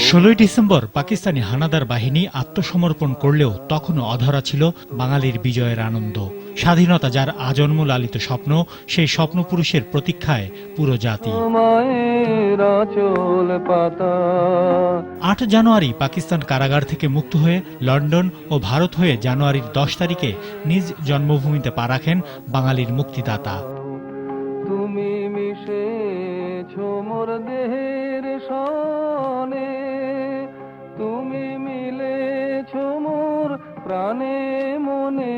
16 December Pakistani হানাদার বাহিনী আত্মসমর্পণ করলেও তখনও অধরা ছিল বাঙালির বিজয়ের আনন্দ। স্বাধীনতা যার আজন্ম লালিত স্বপ্ন, সেই স্বপ্নপুরুষের প্রতীক্ষায় পুরো জাতি। 8 জানুয়ারি পাকিস্তান কারাগার থেকে মুক্ত হয়ে লন্ডন ও ভারত হয়ে জানুয়ারির 10 তারিখে নিজ জন্মভূমিতে পা রাখেন বাঙালির মুক্তিদাতা। তুমি মিশেছো মোর দেহের সনে, তুমি মিলেছো মোর প্রাণে মনে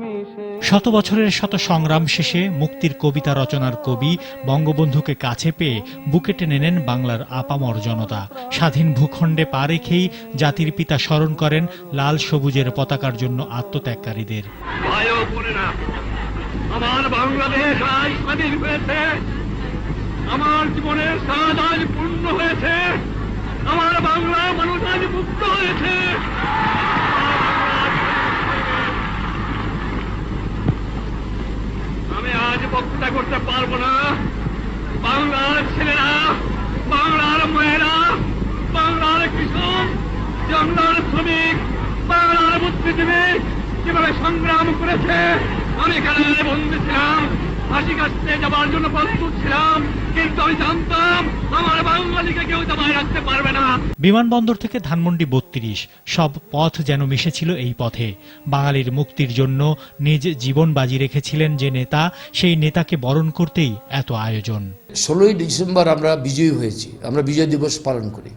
মিশে। শত বছরের শত সংগ্রাম শেষে মুক্তির কবিতা রচনার কবি বঙ্গবন্ধুকে কাছে পেয়ে বুকে টেনে নেন বাংলার আপামর জনতা। স্বাধীন ভূখণ্ডে পা রেখেই জাতির পিতা স্মরণ করেন লাল সবুজের পতাকার জন্য আত্মত্যাগকারীদের। আমার বাংলাদেশ আজ স্বাধীন হয়েছে, আমার জীবনের স্বাদ আজ পূর্ণ হয়েছে, আমার বাংলা মানুষ আজ মুক্ত হয়েছে। আমি আজ বক্তৃতা করতে পারবো না। বাংলার ছেলেরা, বাংলার মেয়েরা, বাংলার কৃষক, বাংলার শ্রমিক, বাংলার বুদ্ধিজীবী কিভাবে সংগ্রাম করেছে। আমি কারাগারে বন্দী ছিলাম, ফাঁসি কাটতে যাবার জন্য প্রস্তুত ছিলাম, কিন্তু আমি জানতাম আমার বাঙালিকে কেউ দবায় রাখতে পারবে না। বিমানবন্দর থেকে ধানমন্ডি 32 সব পথ যেন মিশেছিল এই পথে। বাঙালির মুক্তির জন্য নিজ জীবন বাজি রেখেছিলেন যে নেতা, সেই নেতাকে বরণ করতেই এত আয়োজন। 16 ডিসেম্বর আমরা বিজয়ী হয়েছি, আমরা বিজয় দিবস পালন করি,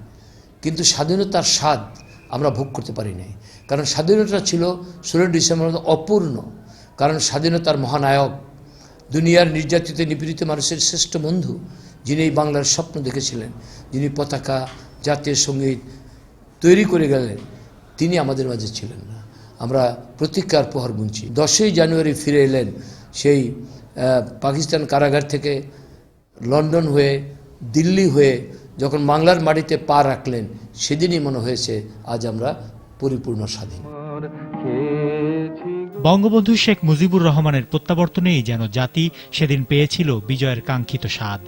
কিন্তু স্বাধীনতার স্বাদ আমরা ভোগ করতে পারি নাই। কারণ স্বাধীনতা ছিল 16 ডিসেম্বর অপূর্ণ। কারণ স্বাধীনতার মহানায়ক, দুনিয়ার নির্যাতিত নিপীড়িত মানুষের শ্রেষ্ঠ বন্ধু, যিনি এই বাংলার স্বপ্ন দেখেছিলেন, যিনি পতাকা, জাতীয় সঙ্গীত তৈরি করে গেলেন, তিনি আমাদের মাঝে ছিলেন না। আমরা প্রতীক্ষার প্রহর গুনছি। 10ই জানুয়ারি ফিরে এলেন সেই পাকিস্তান কারাগার থেকে, লন্ডন হয়ে, দিল্লি হয়ে যখন বাংলার মাটিতে পা রাখলেন, সেদিনই মনে হয়েছে আজ আমরা পরিপূর্ণ স্বাধীন। বঙ্গবন্ধু শেখ মুজিবুর রহমানের প্রত্যাবর্তনেই যেন জাতি সেদিন পেয়েছিল বিজয়ের কাঙ্ক্ষিত স্বাদ।